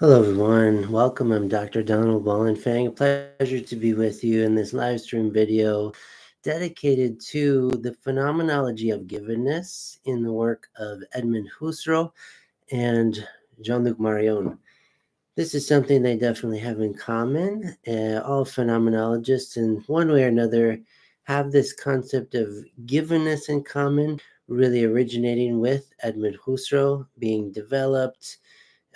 Hello, everyone. Welcome. I'm Dr. Donald Wallenfang. A pleasure to be with you in this live stream video dedicated to the phenomenology of givenness in the work of Edmund Husserl and Jean-Luc Marion. This is something they definitely have in common. All phenomenologists, in one way or another, have this concept of givenness in common, really originating with Edmund Husserl, being developed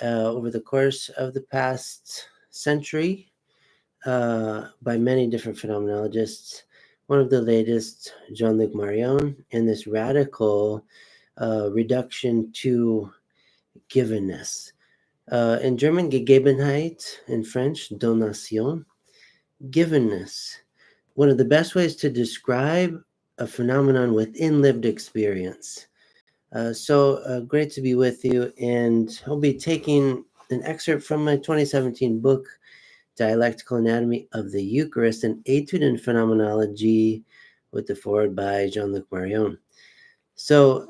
over the course of the past century by many different phenomenologists. One of the latest, Jean-Luc Marion, in this radical reduction to givenness. In German, Gegebenheit, in French, Donation, givenness. One of the best ways to describe a phenomenon within lived experience. So great to be with you, and I'll be taking an excerpt from my 2017 book, Dialectical Anatomy of the Eucharist, an etude in phenomenology, with the foreword by Jean-Luc Marion. So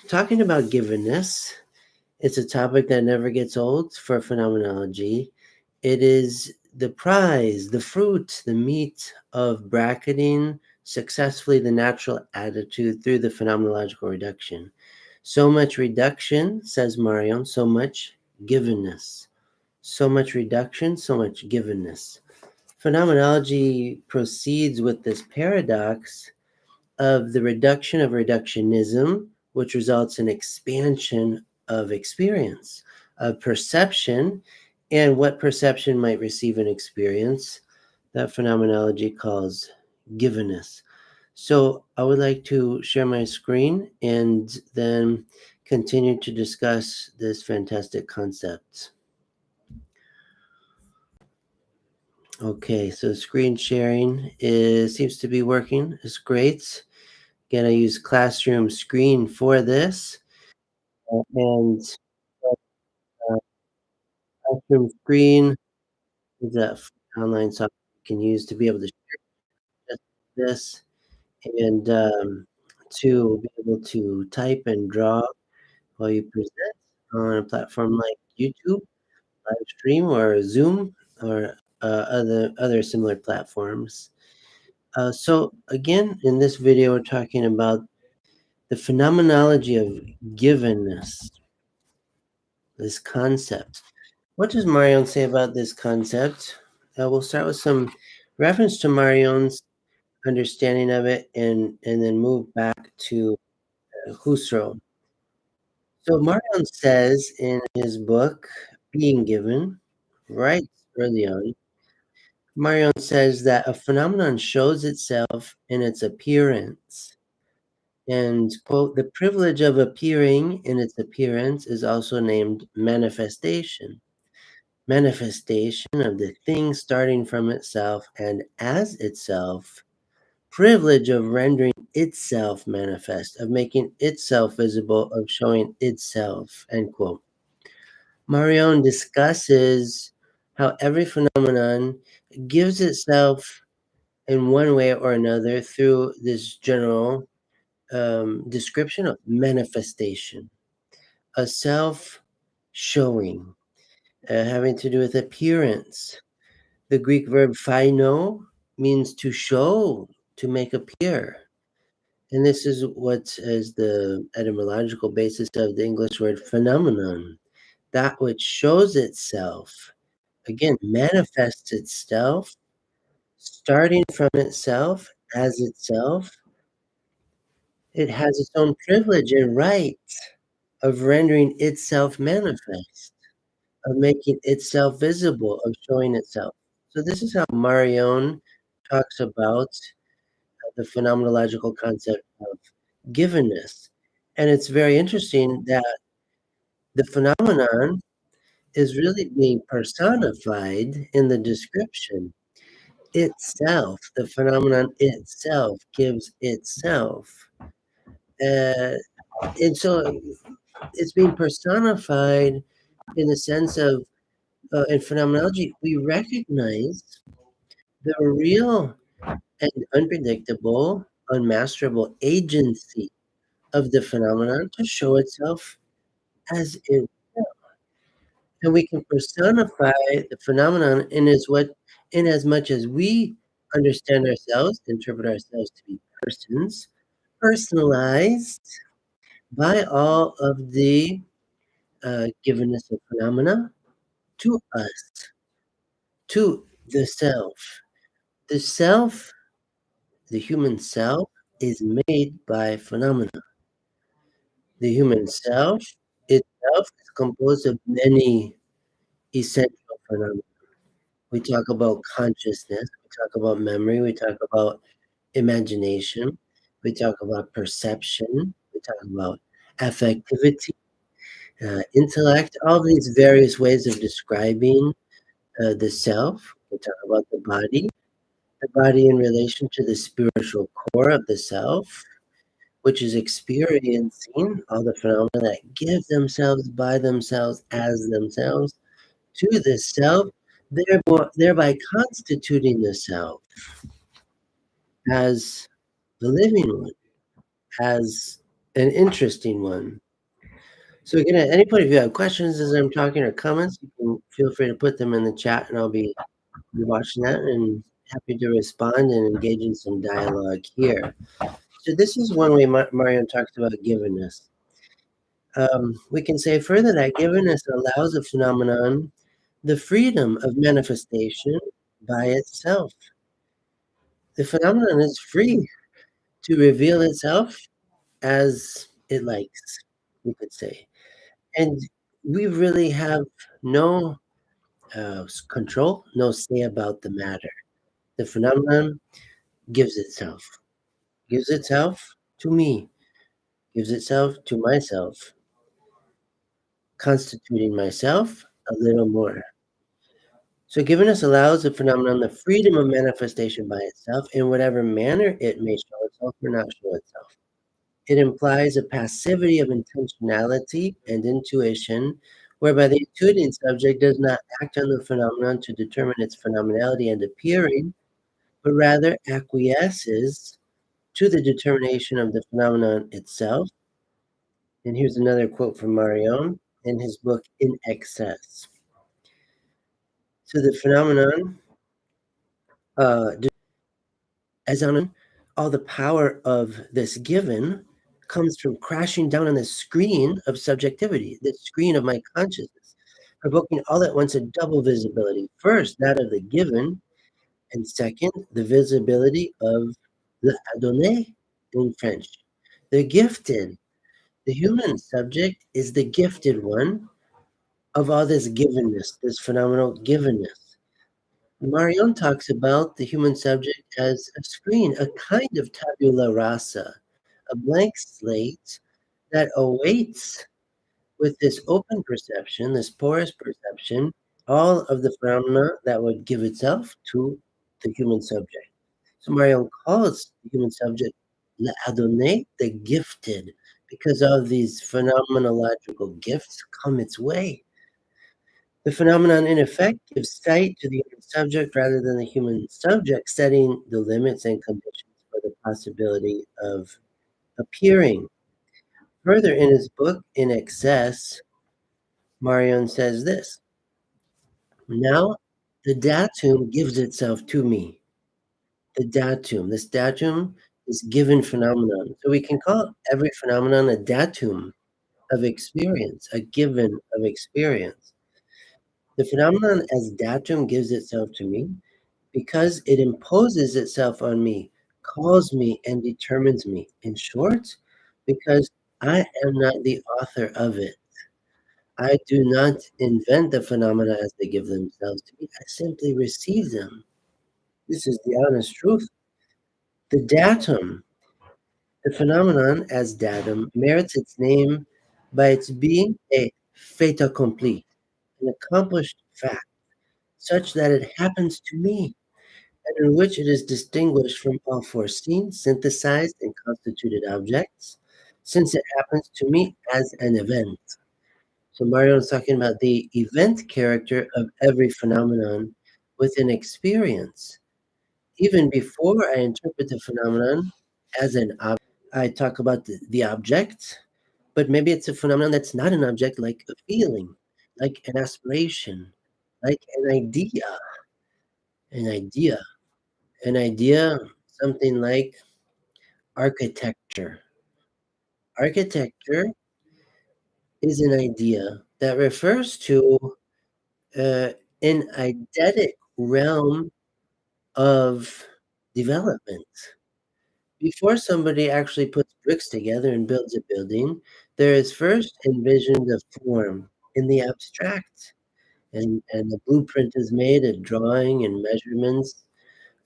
talking about givenness, it's a topic that never gets old for phenomenology. It is the prize, the fruit, the meat of bracketing successfully the natural attitude through the phenomenological reduction. So much reduction, says Marion, so much givenness. So much reduction, so much givenness. Phenomenology proceeds with this paradox of the reduction of reductionism, which results in expansion of experience, of perception, and what perception might receive an experience that phenomenology calls givenness. So I would like to share my screen and then continue to discuss this fantastic concept. Okay, so screen sharing seems to be working. It's great. Again, I use Classroom Screen for this, and uh, Classroom Screen is a online software you can use to be able to share this and to be able to type and draw while you present on a platform like YouTube, live stream, or Zoom, or other similar platforms. So again, in this video, we're talking about the phenomenology of givenness, this concept. What does Marion say about this concept? We'll start with some reference to Marion's understanding of it and then move back to Husserl. So Marion says in his book, Being Given, right early on, Marion says that a phenomenon shows itself in its appearance. And, quote, the privilege of appearing in its appearance is also named manifestation. Manifestation of the thing starting from itself and as itself, privilege of rendering itself manifest, of making itself visible, of showing itself, end quote. Marion discusses how every phenomenon gives itself in one way or another through this general description of manifestation, a self showing, having to do with appearance. The Greek verb phaino means to show, to make appear. And this is what is the etymological basis of the English word phenomenon, that which shows itself, again, manifests itself, starting from itself, as itself. It has its own privilege and right of rendering itself manifest, of making itself visible, of showing itself. So this is how Marion talks about the phenomenological concept of givenness. And it's very interesting that the phenomenon is really being personified in the description itself. The phenomenon itself gives itself. Uh, and so it's being personified in the sense of, in phenomenology, we recognize the real and unpredictable, unmasterable agency of the phenomenon to show itself as it. And we can personify the phenomenon in as much as we understand ourselves, interpret ourselves to be persons, personalized by all of the givenness of phenomena to us, to the self. The self, the human self, is made by phenomena. The human self itself is composed of many essential phenomena. We talk about consciousness, we talk about memory, we talk about imagination, we talk about perception, we talk about affectivity, intellect, all these various ways of describing the self. We talk about the body in relation to the spiritual core of the self, which is experiencing all the phenomena that give themselves by themselves as themselves to the self, thereby constituting the self as the living one, as an interesting one. So again, at any point, if you have questions as I'm talking or comments, you can feel free to put them in the chat, and I'll be watching that and happy to respond and engage in some dialogue here. So this is one way Marion talks about givenness. We can say further that givenness allows a phenomenon the freedom of manifestation by itself. The phenomenon is free to reveal itself as it likes, we could say. And we really have no control, no say about the matter. The phenomenon gives itself to me, gives itself to myself, constituting myself a little more. So givenness allows the phenomenon the freedom of manifestation by itself in whatever manner it may show itself or not show itself. It implies a passivity of intentionality and intuition, whereby the intuiting subject does not act on the phenomenon to determine its phenomenality and appearing, but rather acquiesces to the determination of the phenomenon itself. And here's another quote from Marion in his book, In Excess. So the phenomenon, as on all the power of this given comes from crashing down on the screen of subjectivity, the screen of my consciousness, provoking all at once a double visibility. First, that of the given, and second, the visibility of the adonné in French, the gifted. The human subject is the gifted one of all this givenness, this phenomenal givenness. Marion talks about the human subject as a screen, a kind of tabula rasa, a blank slate that awaits with this open perception, this porous perception, all of the phenomena that would give itself to the human subject. So Marion calls the human subject l'adonné, the gifted, because all these phenomenological gifts come its way. The phenomenon, in effect, gives sight to the human subject rather than the human subject setting the limits and conditions for the possibility of appearing. Further, in his book, In Excess, Marion says this: now the datum gives itself to me. The datum, this datum is given phenomenon. So we can call every phenomenon a datum of experience, a given of experience. The phenomenon as datum gives itself to me because it imposes itself on me, calls me, and determines me. In short, because I am not the author of it. I do not invent the phenomena as they give themselves to me. I simply receive them. This is the honest truth. The datum, the phenomenon as datum, merits its name by its being a fait accompli, an accomplished fact, such that it happens to me, and in which it is distinguished from all foreseen, synthesized, and constituted objects, since it happens to me as an event. So Mario is talking about the event character of every phenomenon within experience. Even before I interpret the phenomenon as an object, I talk about the object, but maybe it's a phenomenon that's not an object, like a feeling, like an aspiration, like an idea, an idea, something like architecture. Architecture is an idea that refers to uh, an eidetic realm of development. Before somebody actually puts bricks together and builds a building, there is first envisioned a form in the abstract, and the blueprint is made, a drawing and measurements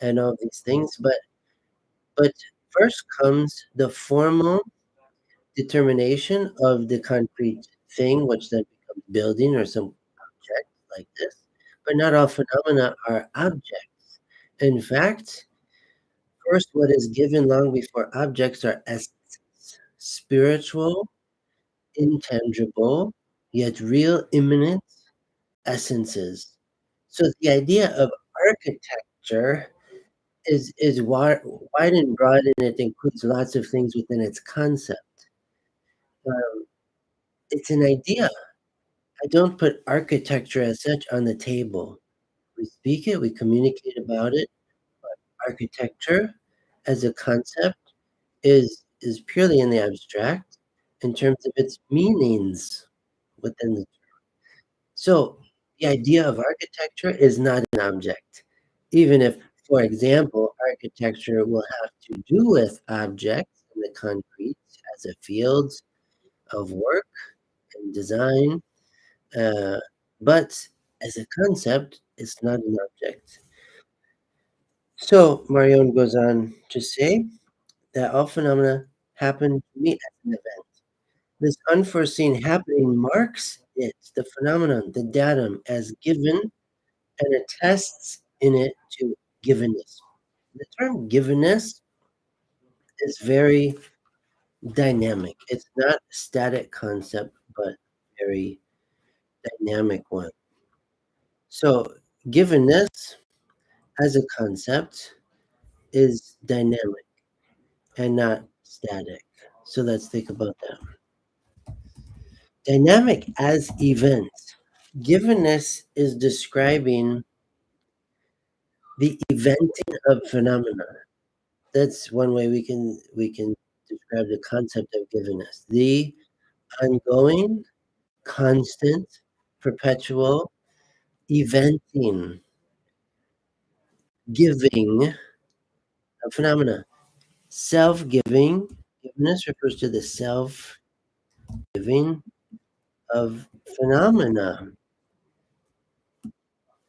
and all these things. But first comes the formal determination of the concrete thing, which then becomes building or some object like this. But not all phenomena are objects. In fact, first, what is given long before objects are essences, spiritual, intangible, yet real, immanent essences. So the idea of architecture is wide and broad, and it includes lots of things within its concept. Um, it's an idea. I don't put architecture as such on the table. We speak it, we communicate about it. Architecture as a concept is purely in the abstract in terms of its meanings within the. So the idea of architecture is not an object, even if, for example, architecture will have to do with objects in the concrete as a field of work and design, uh, but as a concept, it's not an object. So Marion goes on to say that all phenomena happen to me as an event. This unforeseen happening marks it, the phenomenon, the datum, as given and attests in it to givenness. The term givenness is very dynamic. It's not a static concept, but very dynamic one. So givenness as a concept is dynamic and not static. So let's think about that. Dynamic as event. Givenness is describing the eventing of phenomena. That's one way we can describe the concept of givenness. The ongoing, constant, perpetual eventing, giving of phenomena. Self-giving, givenness refers to the self-giving of phenomena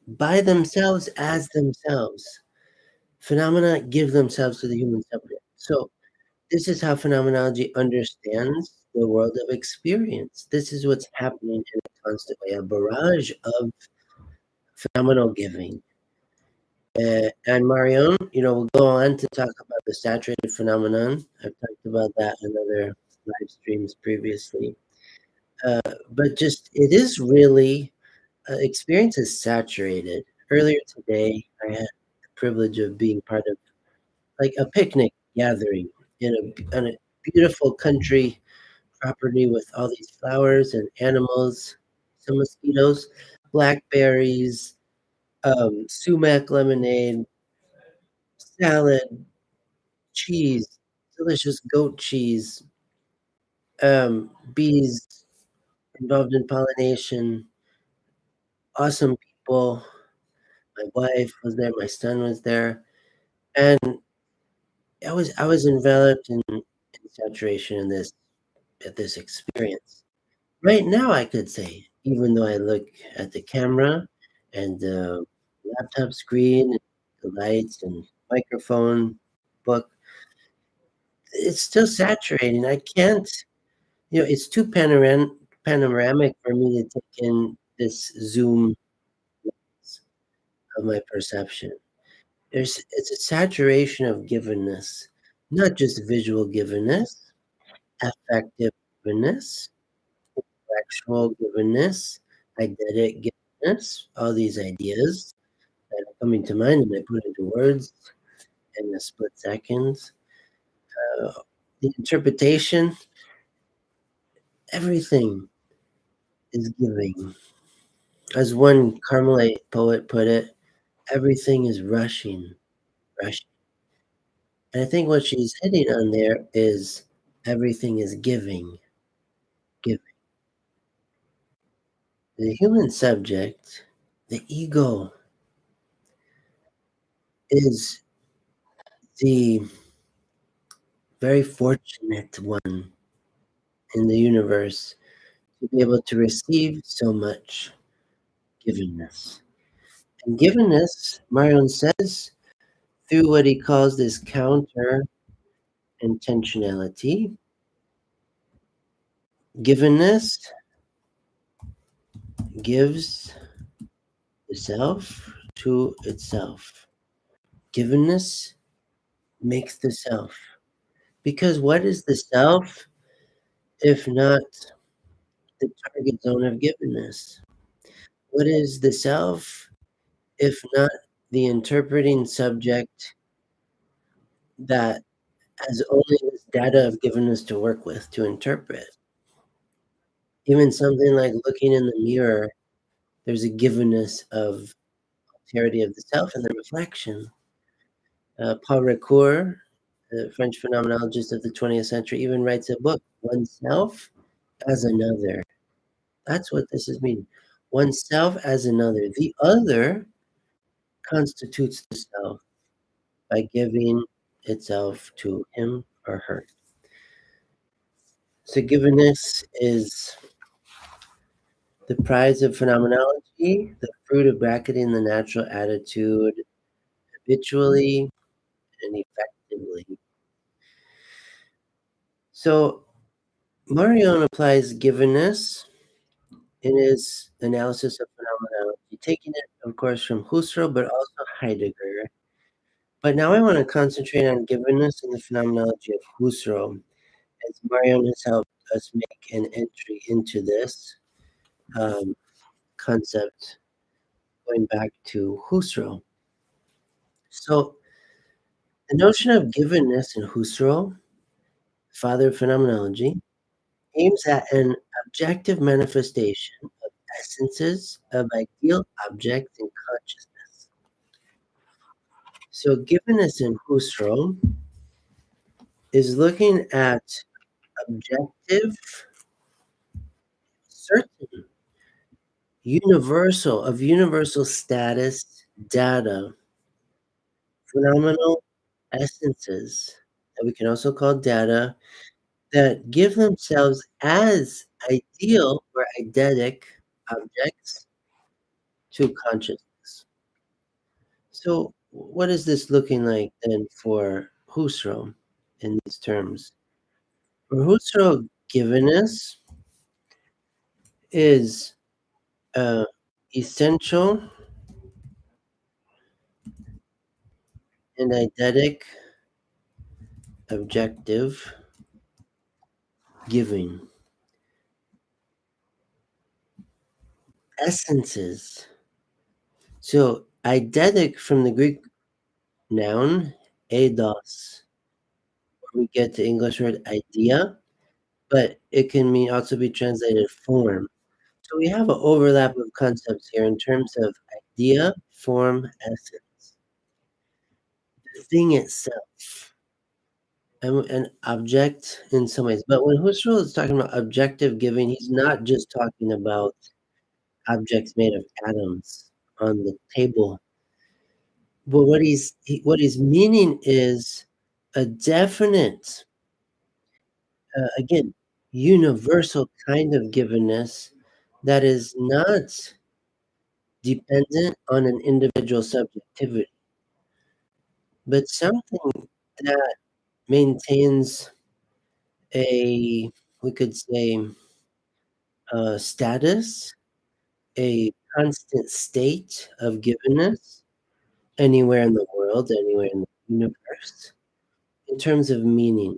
by themselves as themselves. Phenomena give themselves to the human subject. So this is how phenomenology understands the world of experience. This is what's happening in a constant way, a barrage of phenomenal giving. And Marion, we'll go on to talk about the saturated phenomenon. I've talked about that in other live streams previously. But just, it is really, experience is saturated. Earlier today, I had the privilege of being part of like a picnic gathering on a beautiful country property with all these flowers and animals, some mosquitoes, blackberries, sumac lemonade, salad, cheese, delicious goat cheese, bees involved in pollination, awesome people. My wife was there, my son was there, and I was enveloped in saturation in this at this experience. Right now, I could say, even though I look at the camera and the laptop screen, and the lights and microphone, book, it's still saturating. I can't, it's too panoramic for me to take in this zoom of my perception. It's a saturation of givenness, not just visual givenness, affective givenness, intellectual givenness, eidetic givenness, all these ideas that are coming to mind and I put into words in a split second. Uh, the interpretation, everything is giving. As one Carmelite poet put it, everything is rushing, rushing. And I think what she's hitting on there is everything is giving, giving. The human subject, the ego, is the very fortunate one in the universe to be able to receive so much givenness. And givenness, Marion says, through what he calls this counter intentionality, givenness gives the self to itself. Givenness makes the self. Because what is the self if not the target zone of givenness? What is the self if not the interpreting subject that has only this data of givenness to work with to interpret? Even something like looking in the mirror, there's a givenness of clarity of the self and the reflection. Paul Ricoeur, the French phenomenologist of the 20th century, even writes a book, Oneself as Another. That's what this is meaning. Oneself as another. The other constitutes the self by giving itself to him or her. So givenness is the prize of phenomenology, the fruit of bracketing the natural attitude habitually and effectively. So Marion applies givenness in his analysis of phenomenology, taking it, of course, from Husserl, but also Heidegger. But now I want to concentrate on givenness and the phenomenology of Husserl, as Marion has helped us make an entry into this concept going back to Husserl. So the notion of givenness in Husserl, father of phenomenology, aims at an objective manifestation of essences of ideal objects in consciousness. So givenness in Husserl is looking at objective, certain, universal status data, phenomenal essences that we can also call data that give themselves as ideal or eidetic objects to consciousness. So, what is this looking like then for Husserl in these terms? For Husserl, givenness is essential and eidetic objective giving. Essences. So, eidetic from the Greek noun, eidos, where we get the English word idea, but it can mean also be translated form. So we have an overlap of concepts here in terms of idea, form, essence. The thing itself, an object in some ways. But when Husserl is talking about objective giving, he's not just talking about objects made of atoms on the table. But what he's meaning is a definite, again, universal kind of givenness that is not dependent on an individual subjectivity, but something that maintains a, we could say, status, a constant state of givenness anywhere in the world, anywhere in the universe, in terms of meaning.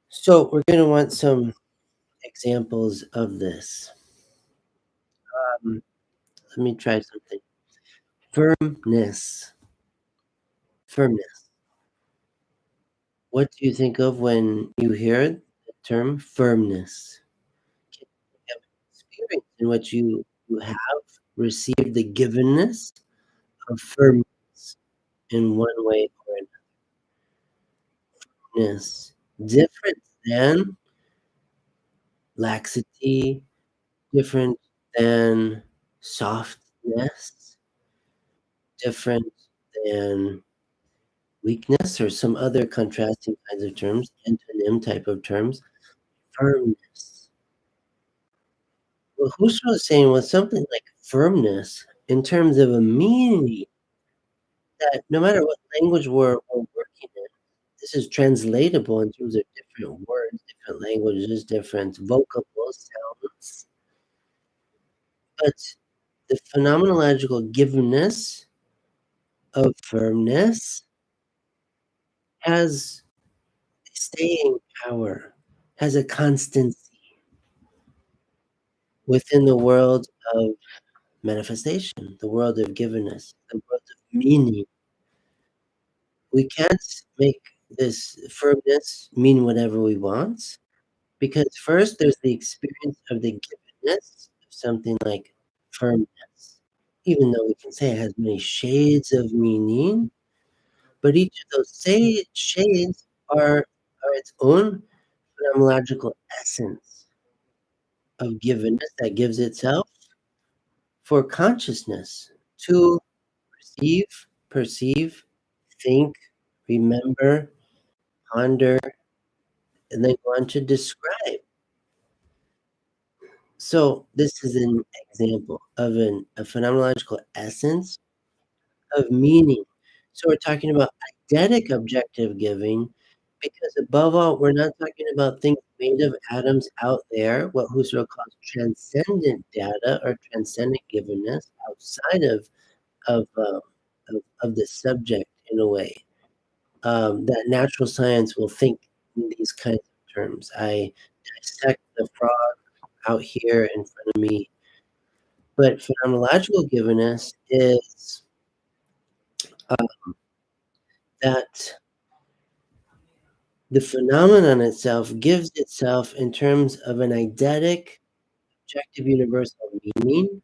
So we're going to want some examples of this. Let me try something. Firmness. Firmness. What do you think of when you hear the term firmness? Can you have experience in which you have received the givenness of firmness in one way or another. Different than laxity, different than softness, different than weakness, or some other contrasting kinds of terms, antonym type of terms, firmness. What Husserl was saying was something like firmness in terms of a meaning that no matter what language we're working in, this is translatable in terms of different words, different languages, different vocables, sounds. But the phenomenological givenness of firmness has staying power, has a constancy within the world of manifestation, the world of givenness, the world of meaning. We can't make this firmness mean whatever we want, because first there's the experience of the givenness of something like firmness, even though we can say it has many shades of meaning, but each of those shades are its own phenomenological essence of givenness that gives itself for consciousness to perceive, think, remember, ponder, and then go on to describe. So this is an example of a phenomenological essence of meaning. So we're talking about eidetic objective giving, because above all, we're not talking about things made of atoms out there, what Husserl calls transcendent data or transcendent givenness, outside of, uh, of the subject in a way. That natural science will think in these kinds of terms. I dissect the frog out here in front of me. But phenomenological givenness is that the phenomenon itself gives itself in terms of an eidetic, objective universal meaning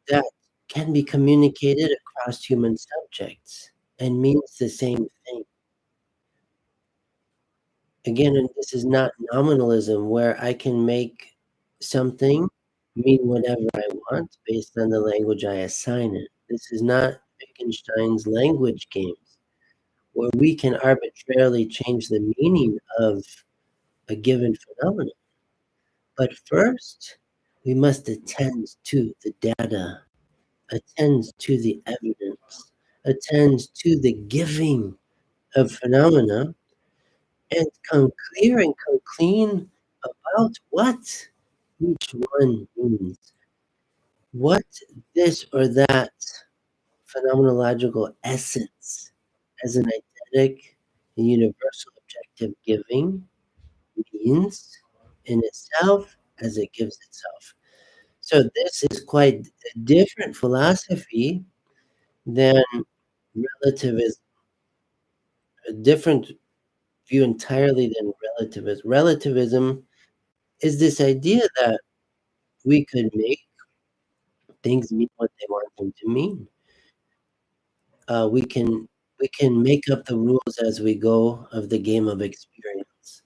that can be communicated across human subjects and means the same thing. Again, and this is not nominalism where I can make something mean whatever I want based on the language I assign it. This is not Wittgenstein's language games, where we can arbitrarily change the meaning of a given phenomenon. But first, we must attend to the data, attend to the evidence, attend to the giving of phenomena, and come clear and come clean about what each one means, what this or that phenomenological essence as an eidetic and universal objective giving means in itself as it gives itself. So this is quite a different philosophy than relativism, a different view entirely than relativism. Relativism is this idea that we could make things mean what they want them to mean. Uh, we can we can make up the rules as we go of the game of experience.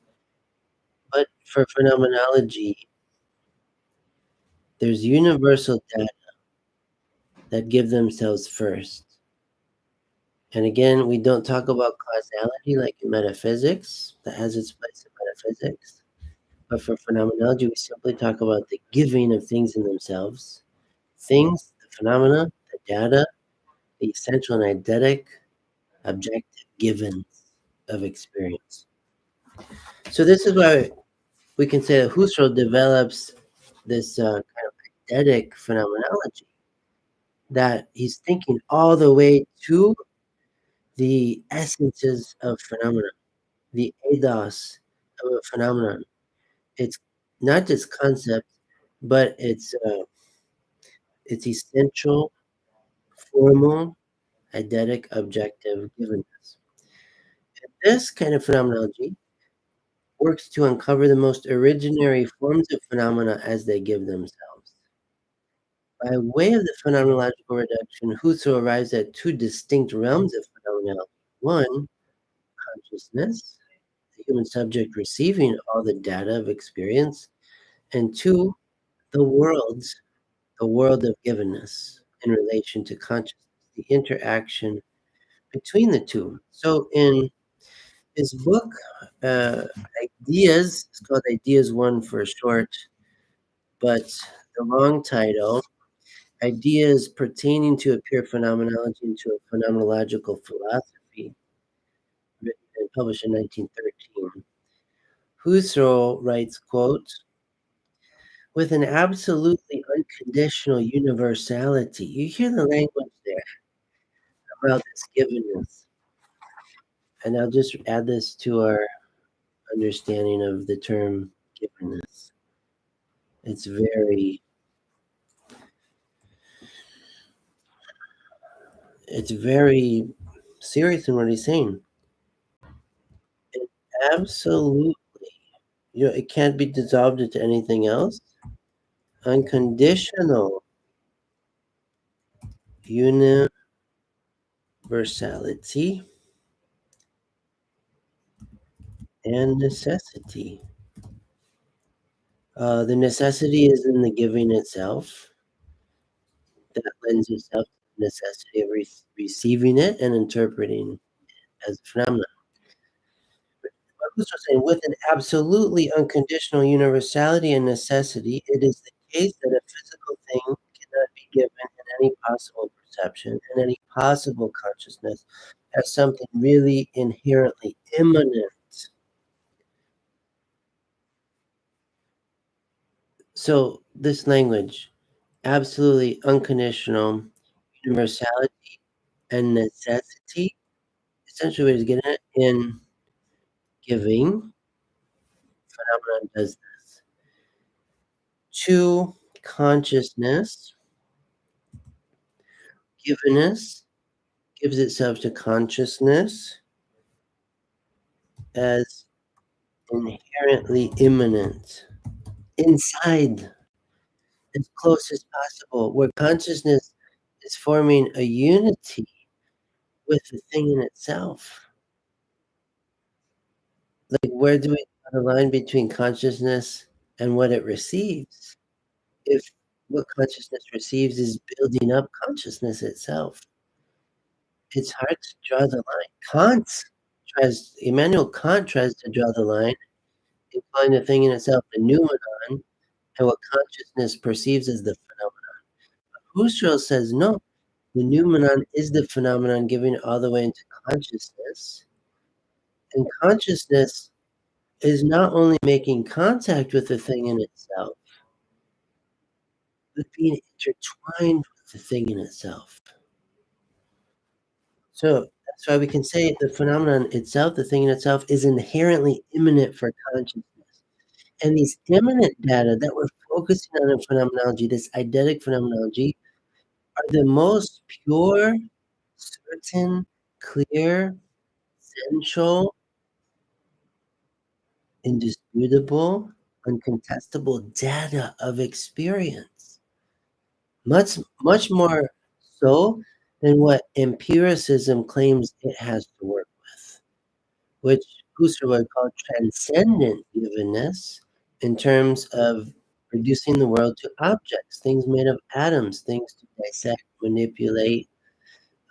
But for phenomenology, there's universal data that give themselves first. And again, we don't talk about causality like in metaphysics, that has its place in metaphysics. But for phenomenology, we simply talk about the giving of things in themselves. Things, the phenomena, the data, the essential and eidetic, objective givens of experience. So this is why we can say that Husserl develops this kind of eidetic phenomenology, that he's thinking all the way to the essences of phenomena, the eidos of a phenomenon. It's not just concept, but it's essential, formal, eidetic, objective givenness. And this kind of phenomenology works to uncover the most originary forms of phenomena as they give themselves. By way of the phenomenological reduction, Husserl arrives at two distinct realms of phenomenology. One, consciousness, the human subject receiving all the data of experience, and two, the world of givenness in relation to consciousness, the interaction between the two. So in his book, uh, Ideas, it's called Ideas 1 for short, but the long title, Ideas Pertaining to a Pure Phenomenology and to a Phenomenological Philosophy, written and published in 1913. Husserl writes, quote, with an absolutely unconditional universality. You hear the language there about this givenness. And I'll just add this to our understanding of the term givenness. It's very serious in what he's saying. It absolutely, it can't be dissolved into anything else. Unconditional universality and necessity. The necessity is in the giving itself. That lends itself to the necessity of receiving it and interpreting it as a phenomenon. But Husserl saying, with an absolutely unconditional universality and necessity, it is the case that a physical thing cannot be given in any possible perception, in any possible consciousness, as something really inherently immanent. So this language, absolutely unconditional universality and necessity, essentially what he's getting at in giving, phenomenon does this. To consciousness, givenness gives itself to consciousness as inherently immanent, inside, as close as possible, where consciousness is forming a unity with the thing in itself. Like, where do we draw the line between consciousness and what it receives? If what consciousness receives is building up consciousness itself, it's hard to draw the line. Immanuel Kant tries to draw the line in calling the thing in itself the noumenon and what consciousness perceives as the phenomenon. Husserl says no, the noumenon is the phenomenon giving all the way into consciousness, and consciousness is not only making contact with the thing in itself, but being intertwined with the thing in itself. So that's why we can say the phenomenon itself, the thing in itself, is inherently immanent for consciousness. And these immanent data that we're focusing on in phenomenology, this eidetic phenomenology, are the most pure, certain, clear, essential, indisputable, uncontestable data of experience. Much more so than what empiricism claims it has to work with, which Husserl would call transcendent givenness in terms of reducing the world to objects, things made of atoms, things to dissect, manipulate,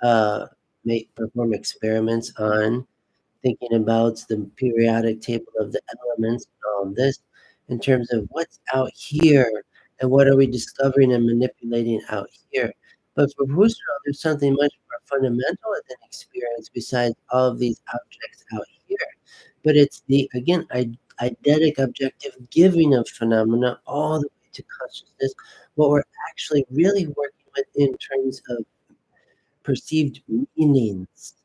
perform experiments on, thinking about the periodic table of the elements and all of this in terms of what's out here and what are we discovering and manipulating out here. But for Husserl, there's something much more fundamental than experience besides all of these objects out here. But it's the, again, eidetic objective giving of phenomena all the way to consciousness, what we're actually really working with in terms of perceived meanings.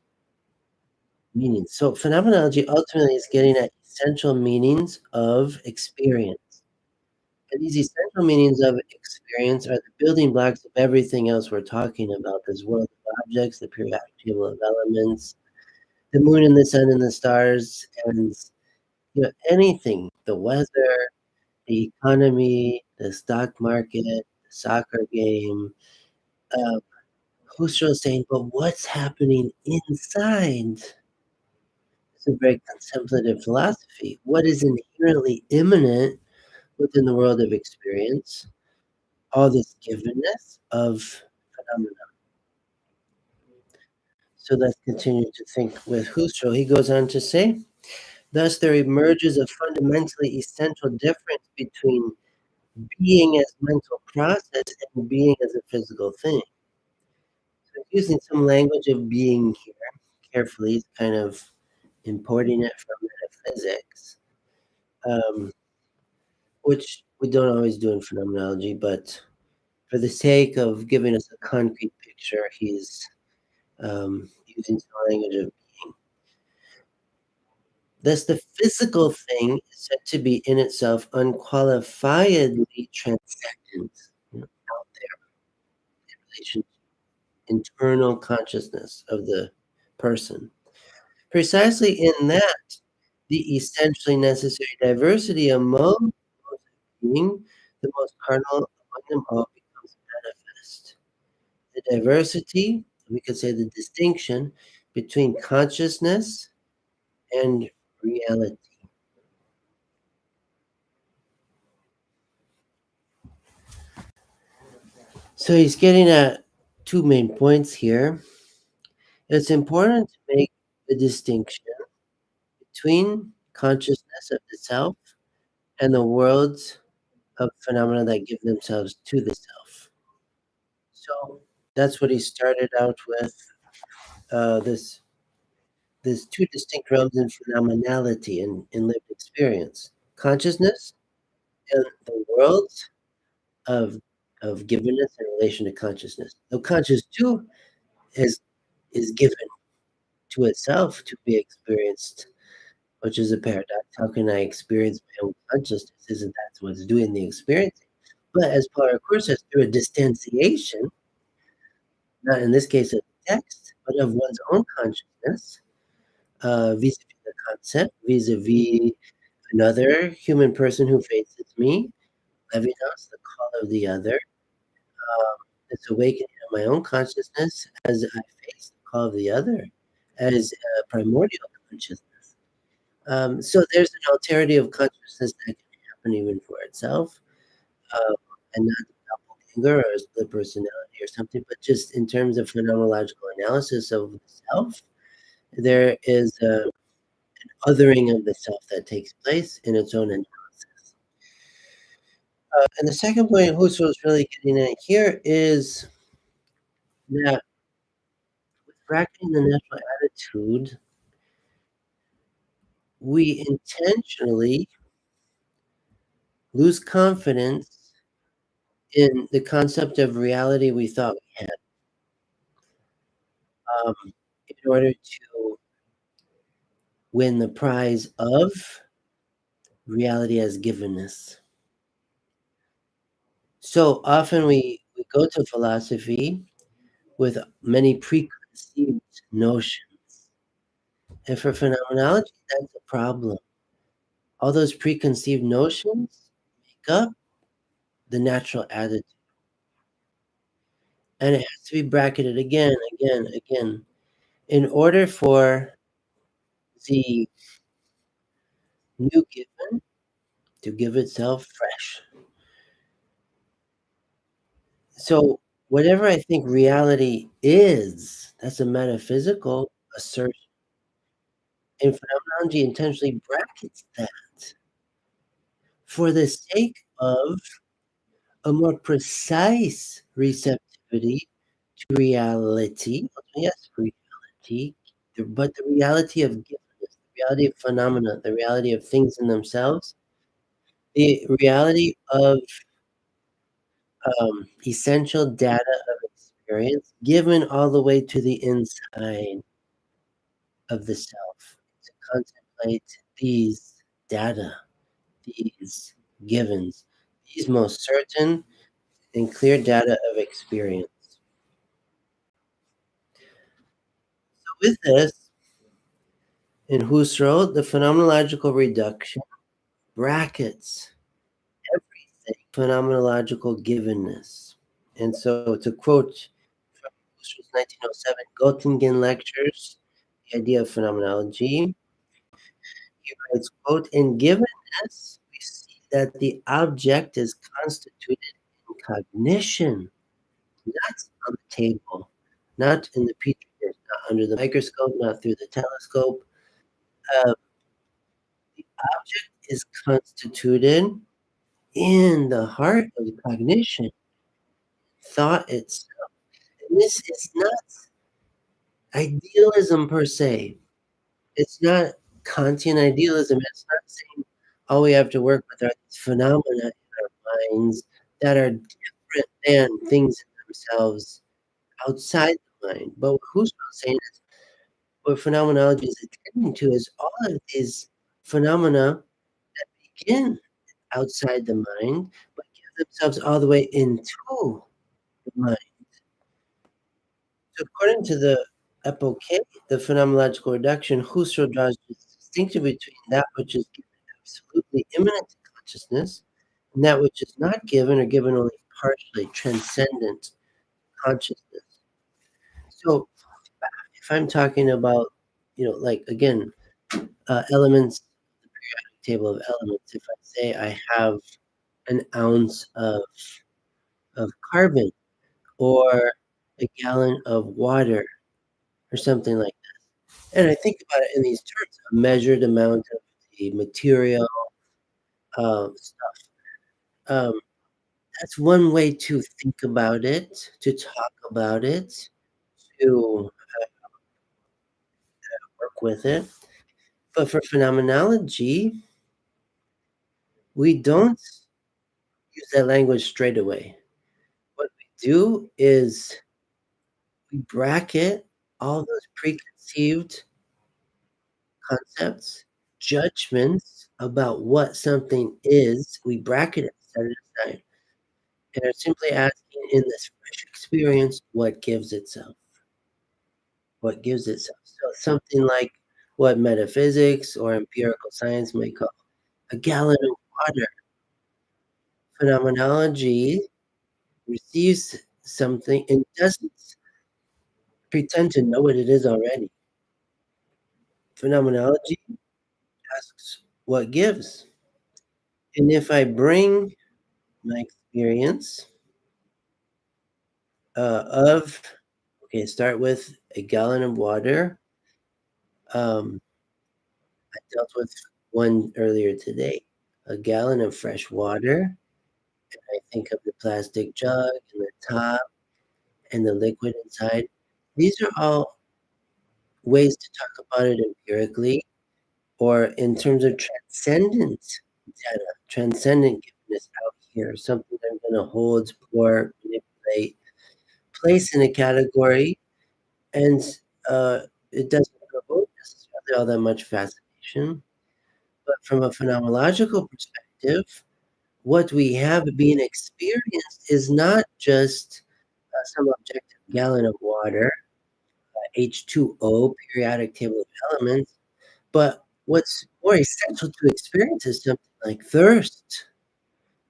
So phenomenology ultimately is getting at essential meanings of experience. And these essential meanings of experience are the building blocks of everything else we're talking about, this world of objects, the periodic table of elements, the moon and the sun and the stars, and anything, the weather, the economy, the stock market, the soccer game. Uh, Husserl is saying, but what's happening inside? It's a very contemplative philosophy. What is inherently immanent within the world of experience? All this givenness of phenomena. So let's continue to think with Husserl. He goes on to say, thus there emerges a fundamentally essential difference between being as mental process and being as a physical thing. So using some language of being here carefully, kind of importing it from metaphysics, which we don't always do in phenomenology, but for the sake of giving us a concrete picture, he's using some language of being. Thus, the physical thing is said to be in itself unqualifiedly transcendent, out there in relation to internal consciousness of the person. Precisely in that, the essentially necessary diversity among those being, the most cardinal among them all becomes manifest. The diversity, we could say the distinction between consciousness and reality. So he's getting at two main points here. It's important to make the distinction between consciousness of the self and the worlds of phenomena that give themselves to the self. So that's what he started out with. This two distinct realms in phenomenality in lived experience: consciousness and the worlds of givenness in relation to consciousness. So conscious too is given to itself to be experienced, which is a paradox. How can I experience my own consciousness? Isn't that what's doing the experiencing? But as Paul of course says, through a distanciation, not in this case of the text, but of one's own consciousness, vis-a-vis the concept, vis-a-vis another human person who faces me, Levinas, the call of the other, this awakening of my own consciousness as I face the call of the other, as a primordial consciousness. So there's an alterity of consciousness that can happen even for itself, um, and not a doppelganger or a split personality or something, but just in terms of phenomenological analysis of the self, there is an othering of the self that takes place in its own analysis. And the second point Husserl is really getting at here is that with bracketing the natural attitude, we intentionally lose confidence in the concept of reality we thought we had, in order to win the prize of reality as givenness. So often we go to philosophy with many preconceived notions. And for phenomenology, that's a problem. All those preconceived notions make up the natural attitude. And it has to be bracketed again, again, again, in order for the new given to give itself fresh. So whatever I think reality is, that's a metaphysical assertion. And phenomenology intentionally brackets that for the sake of a more precise receptivity to reality. Yes, reality, but the reality of giftedness, the reality of phenomena, the reality of things in themselves, the reality of essential data of experience given all the way to the inside of the self, to contemplate these data, these givens, these most certain and clear data of experience. So with this, in Husserl, the phenomenological reduction brackets everything phenomenological givenness. And so, to quote from Husserl's 1907 Göttingen lectures, the idea of phenomenology, he writes, quote, in givenness, we see that the object is constituted in cognition, not on the table, not in the petri dish, not under the microscope, not through the telescope. Uh, the object is constituted in the heart of cognition, thought itself. And this is not idealism per se. It's not Kantian idealism. It's not saying all we have to work with are these phenomena in our minds that are different than things in themselves outside the mind. But what Husserl is saying is what phenomenology is attending to is all of these phenomena that begin outside the mind, but give themselves all the way into the mind. So according to the epoche, the phenomenological reduction, Husserl draws this distinction between that which is given absolutely immanent to consciousness and that which is not given or given only partially, transcendent consciousness. So if I'm talking about, like again, elements, the periodic table of elements, if I say I have an ounce of carbon or a gallon of water or something like that. And I think about it in these terms, a measured amount of the material stuff. Um, that's one way to think about it, to talk about it, to work with it. But for phenomenology, we don't use that language straight away. What we do is we bracket all those preconceived concepts, judgments about what something is, we bracket it, set it aside, and are simply asking in this fresh experience what gives itself. What gives itself. So something like what metaphysics or empirical science may call a gallon of water. Phenomenology receives something and doesn't pretend to know what it is already. Phenomenology asks what gives. And if I bring my experience of, okay, start with a gallon of water. I dealt with one earlier today. A gallon of fresh water. And I think of the plastic jug and the top and the liquid inside. These are all ways to talk about it empirically or in terms of transcendent data, transcendent givenness out here, something that I'm going to hold, explore, manipulate, place in a category, and it doesn't provoke necessarily all that much fascination. But from a phenomenological perspective, what we have being experienced is not just some objective gallon of water, H2O, periodic table of elements, but what's more essential to experience is something like thirst,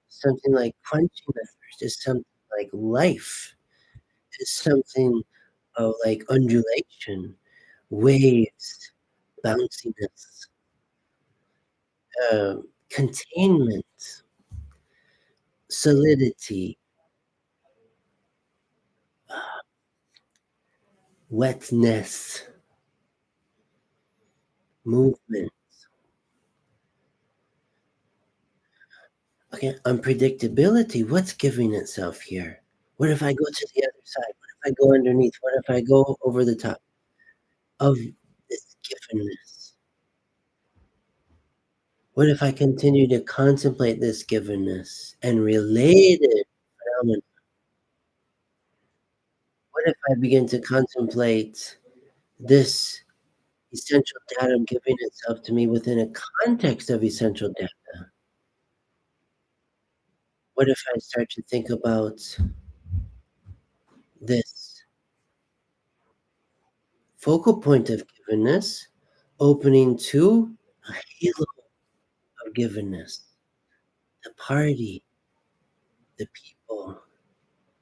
something like quenching the thirst, is something like life, is something like undulation, waves, bounciness, containment, solidity, wetness, movement. Okay, unpredictability. What's giving itself here? What if I go to the other side? What if I go underneath? What if I go over the top of this givenness? What if I continue to contemplate this givenness and related phenomena? What if I begin to contemplate this essential datum giving itself to me within a context of essential data? What if I start to think about this focal point of givenness opening to a halo of givenness, the party, the people,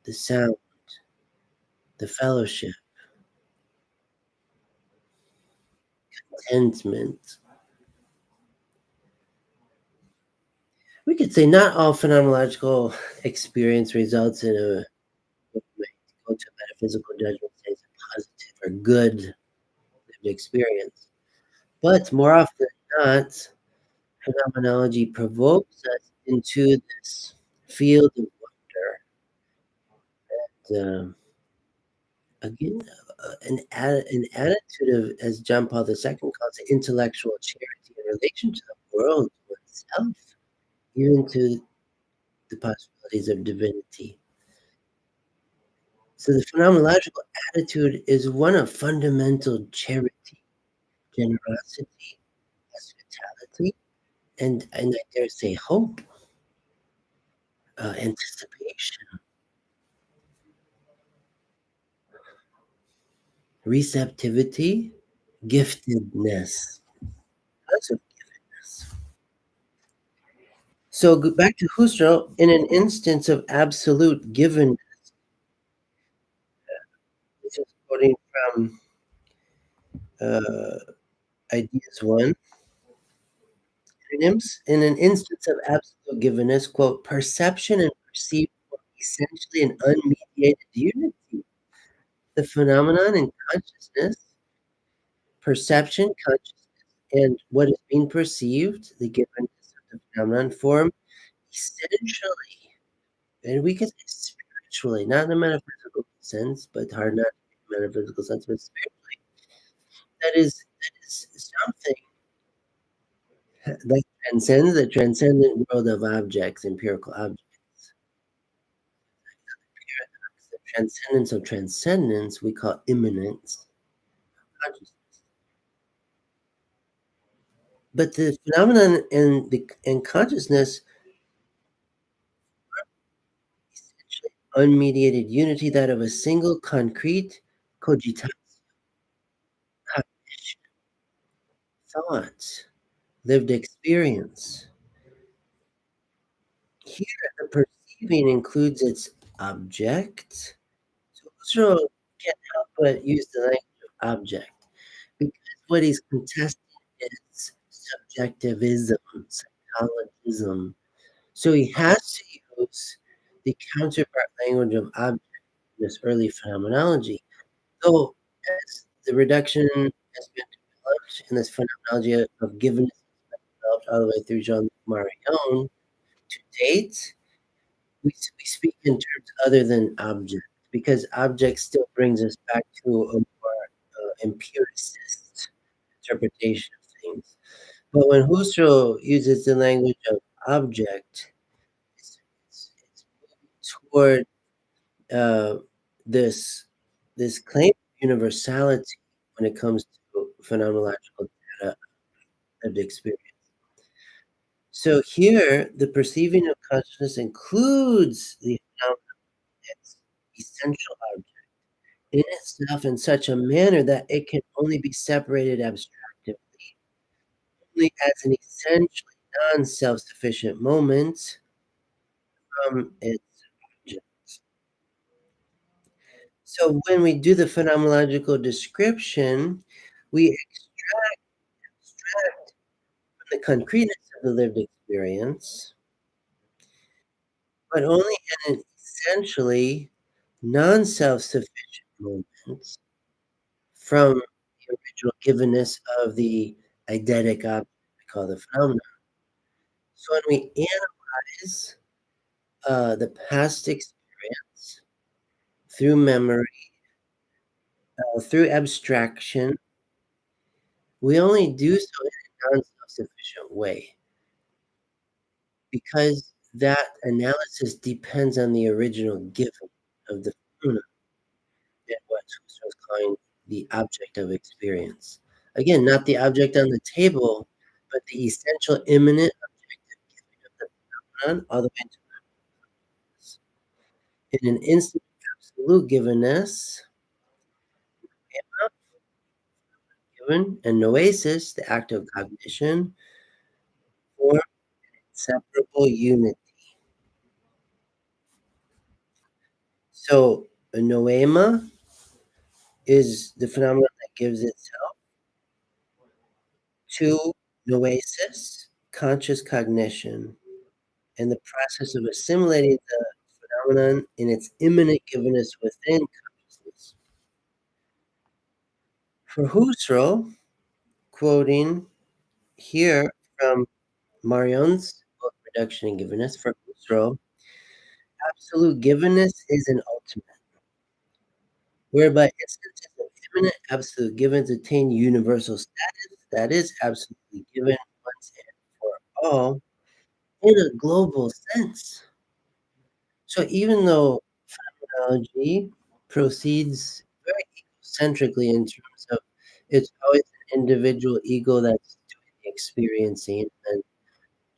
the sound, the fellowship, contentment. We could say not all phenomenological experience results in a go to metaphysical judgment as a positive or good lived experience. But more often than not, phenomenology provokes us into this field of wonder. Again, an attitude of, as John Paul II calls it, intellectual charity in relation to the world, to oneself, even to the possibilities of divinity. So the phenomenological attitude is one of fundamental charity, generosity, hospitality, and I dare say hope, anticipation, receptivity, giftedness. Lots of giftedness. So back to Husserl, in an instance of absolute given, this is quoting from uh, Ideas 1, synonyms. In an instance of absolute givenness, quote, perception and perceived form essentially an unmediated unity. The phenomenon in consciousness, perception, consciousness, and what is being perceived, the givenness of the phenomenon, form essentially, and we can say spiritually, not in a metaphysical sense, but hard not in a metaphysical sense, but spiritually, that is something that transcends the transcendent world of objects, empirical objects. The transcendence of transcendence we call immanence, consciousness. But the phenomenon in consciousness, essentially unmediated unity, that of a single concrete cogitation, cognition, thought, lived experience. Here, the perceiving includes its object. So Husserl can't help but use the language of object because what he's contesting is subjectivism, psychologism. So he has to use the counterpart language of object in this early phenomenology. So as the reduction has been developed in this phenomenology of Givenness developed all the way through Jean-Luc Marion to date, we speak in terms other than object because object still brings us back to a more empiricist interpretation of things. But when Husserl uses the language of object, it's moving toward uh, this this claim of universality when it comes to phenomenological data of experience. So here, the perceiving of consciousness includes the phenomenon as essential object in itself in such a manner that it can only be separated abstractively, only as an essentially non-self-sufficient moment from its object. So when we do the phenomenological description, we extract from the concreteness of the lived experience, but only in an essentially non-self-sufficient moment from the original givenness of the eidetic object we call the phenomenon. So when we analyze the past experience through memory, through abstraction, we only do so in a non-self-sufficient way because that analysis depends on the original given of the phenomenon and what Husserl is calling the object of experience. Again, not the object on the table, but the essential immanent objective giving of the phenomenon all the way to us. In an instant of absolute givenness, given and noesis, the act of cognition, form inseparable unity. So a noema is the phenomenon that gives itself to noesis, conscious cognition, and the process of assimilating the phenomenon in its immanent givenness within consciousness. For Husserl, quoting here from Marion's book Reduction and Givenness, for Husserl, absolute givenness is an ultimate, whereby instances of immanent absolute givens attain universal status, that is, absolutely given once and for all, in a global sense. So even though phenomenology proceeds very egocentrically in terms of it's always an individual ego that's doing the experiencing and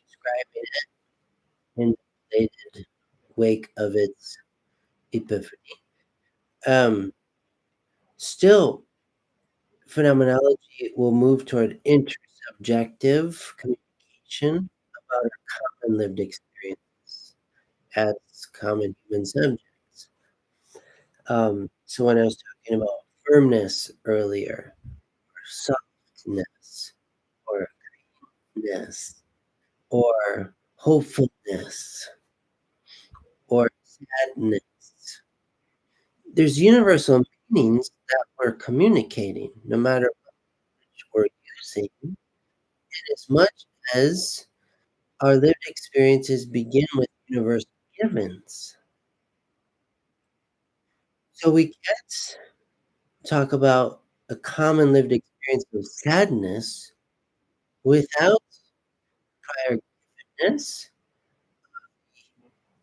describing it in the related wake of its epiphany. Still, phenomenology will move toward intersubjective communication about our common lived experiences as common human subjects. So when I was talking about firmness earlier, or softness, or ness, or hopefulness, or sadness, there's universal meanings that we're communicating, no matter which we're using, in as much as our lived experiences begin with universal givens. So we can't talk about a common lived experience of sadness without prior giveness,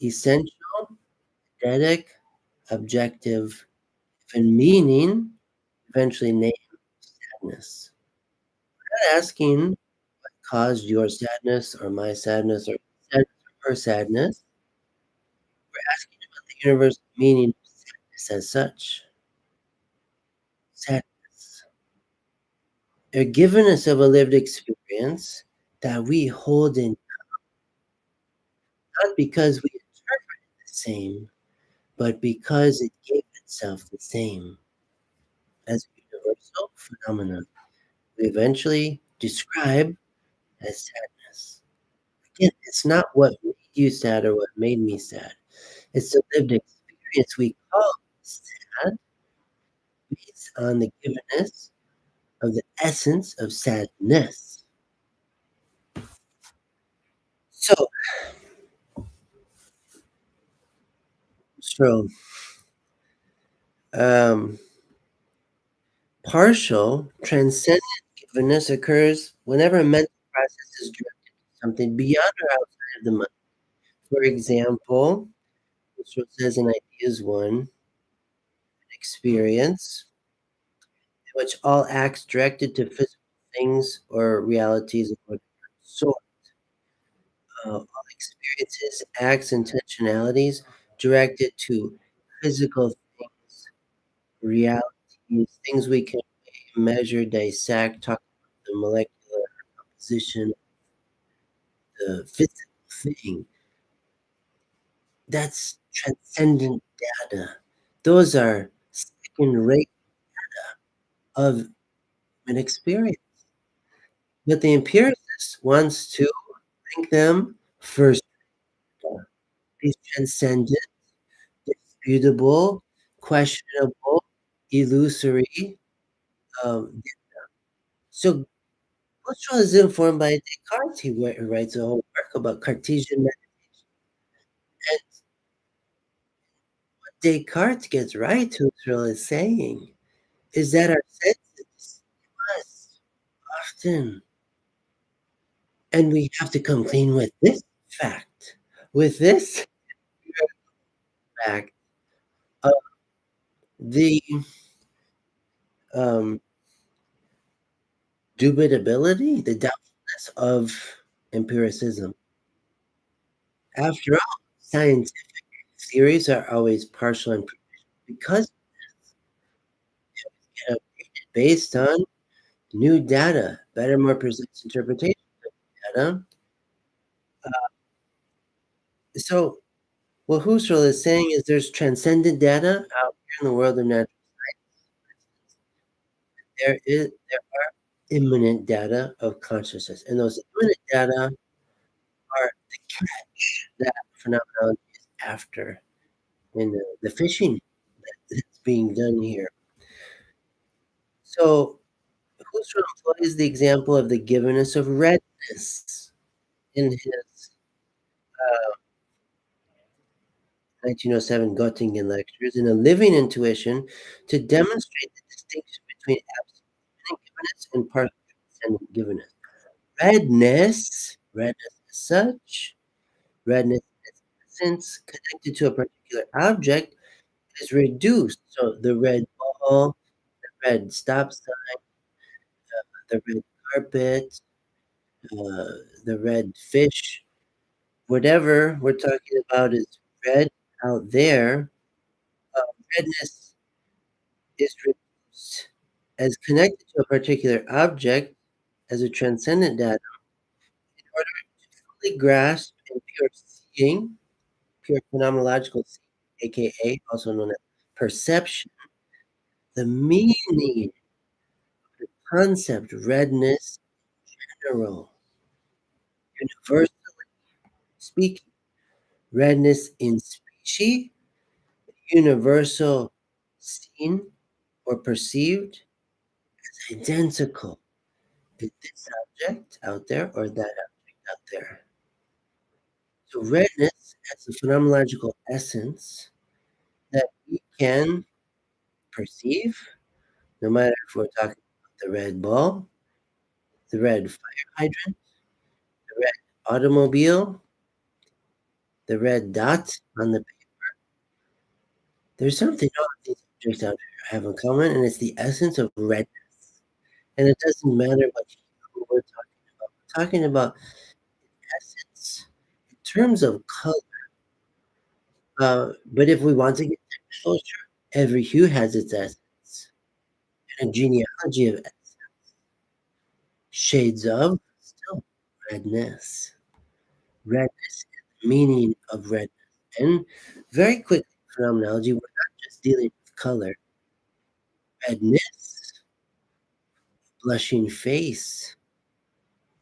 essential, eidetic, objective, and meaning, eventually named sadness. We're not asking what caused your sadness or my sadness or sadness or her sadness. We're asking about the universal meaning of sadness as such. Sadness. A givenness of a lived experience that we hold in not because we interpret it the same, but because it gave itself the same as a universal phenomenon we eventually describe as sadness. Again, it's not what made you sad or what made me sad. It's the lived experience we call sad based on the givenness of the essence of sadness. So, so um, partial transcendent givenness occurs whenever a mental process is directed to something beyond or outside of the mind. For example, Husserl says in Ideas 1, experience, in which all acts directed to physical things or realities of a sort, all experiences, acts, intentionalities directed to physical things, realities, things we can measure, dissect, talk about the molecular composition, the physical thing. That's transcendent data. Those are second rate of an experience. But the empiricist wants to rank them first. These transcendent, disputable, questionable, illusory. Um, so Husserl is informed by Descartes. He writes a whole work about Cartesian method. And what Descartes gets right, Husserl is saying, is that our senses must often, and we have to come clean with this fact, with this fact of the um, dubitability, the doubtfulness of empiricism. After all, scientific theories are always partial and because they are based on new data, better, more precise interpretation of data. So What Husserl is saying is there's transcendent data out here in the world of natural. There are immanent data of consciousness, and those immanent data are the catch that phenomenology is after in the fishing that's being done here. So Husserl employs the example of the givenness of redness in his 1907 Göttingen lectures in a living intuition to demonstrate the distinction between absolute givenness and partial transcendent givenness. Redness as such, redness as essence connected to a particular object is reduced. So the red ball, the red stop sign, the red carpet, the red fish, whatever we're talking about is red out there. Redness is reduced as connected to a particular object as a transcendent datum in order to fully grasp in pure seeing, pure phenomenological seeing, aka also known as perception, the meaning, the concept redness general, universally speaking, redness in species, universal seen or perceived, is identical to this object out there or that object out there. So redness has a phenomenological essence that we can perceive, no matter if we're talking about the red ball, the red fire hydrant, the red automobile, the red dot on the there's something all of these objects out there have in common, and it's the essence of redness. And it doesn't matter what hue we're talking about. We're talking about essence in terms of color. But if we want to get technical, sure, every hue has its essence and a genealogy of shades of still redness. Redness is the meaning of redness. And very quickly, phenomenology, we're not just dealing with color. Redness, blushing face,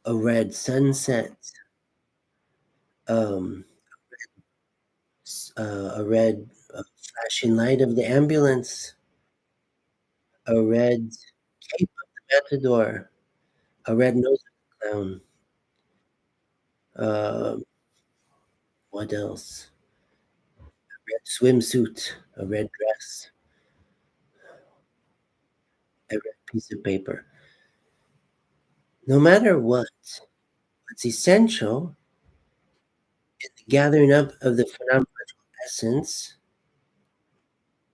a red sunset, um, a red flashing light of the ambulance, a red cape of the matador, a red nose of the clown. Um, what else? Red swimsuit, a red dress, a red piece of paper. No matter what, what's essential in the gathering up of the phenomenological essence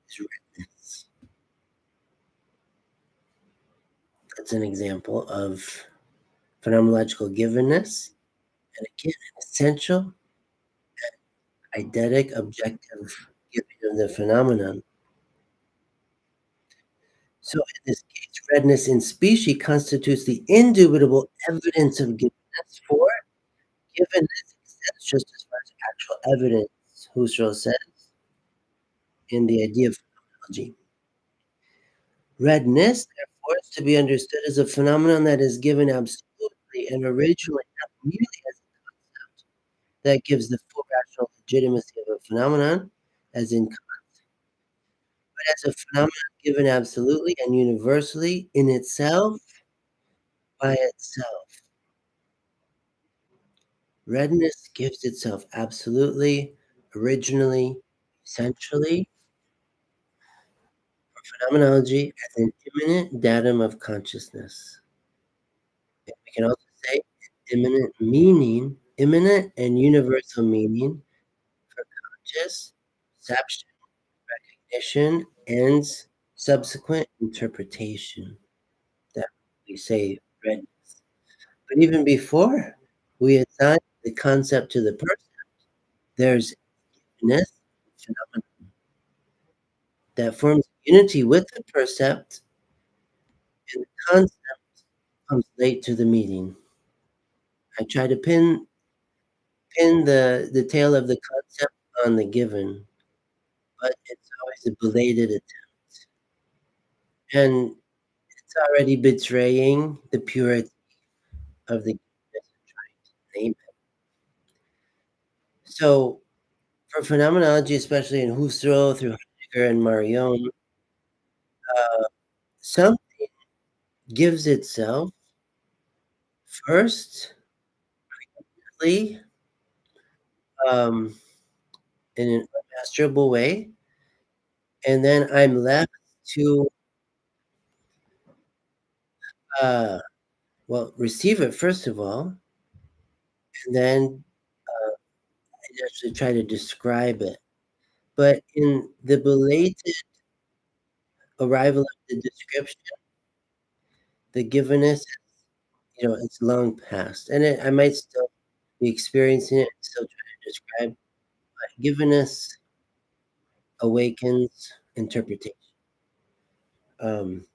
is redness. That's an example of phenomenological givenness, and again, an essential, eidetic, objective giving of the phenomenon. So in this case, redness in specie constitutes the indubitable evidence of givenness, for givenness extends just as far as actual evidence, Husserl says, in the idea of phenomenology. Redness, therefore, is to be understood as a phenomenon that is given absolutely and originally, not merely as a concept that gives the full rational legitimacy of a phenomenon, as in, but as a phenomenon given absolutely and universally in itself, by itself. Redness gives itself absolutely, originally, essentially, for phenomenology as an immanent datum of consciousness. We can also say immanent meaning, immanent and universal meaning for conscious perception, recognition, and subsequent interpretation. That we say redness. But even before we assign the concept to the person, there's ness phenomenon that forms unity with the percept, and the concept comes late to the meeting. I try to pin the tail of the concept on the given, but it's always a belated attempt. And it's already betraying the purity of the given name. So for phenomenology, especially in Husserl through Heidegger and Marion, something gives itself first, um, in an unmasterable way, and then I'm left to uh, well, receive it first of all, and then I actually try to describe it. But in the belated arrival of the description, the givenness, it's long past, and I might still be experiencing it, still trying to describe. But givenness awakens interpretation. Um,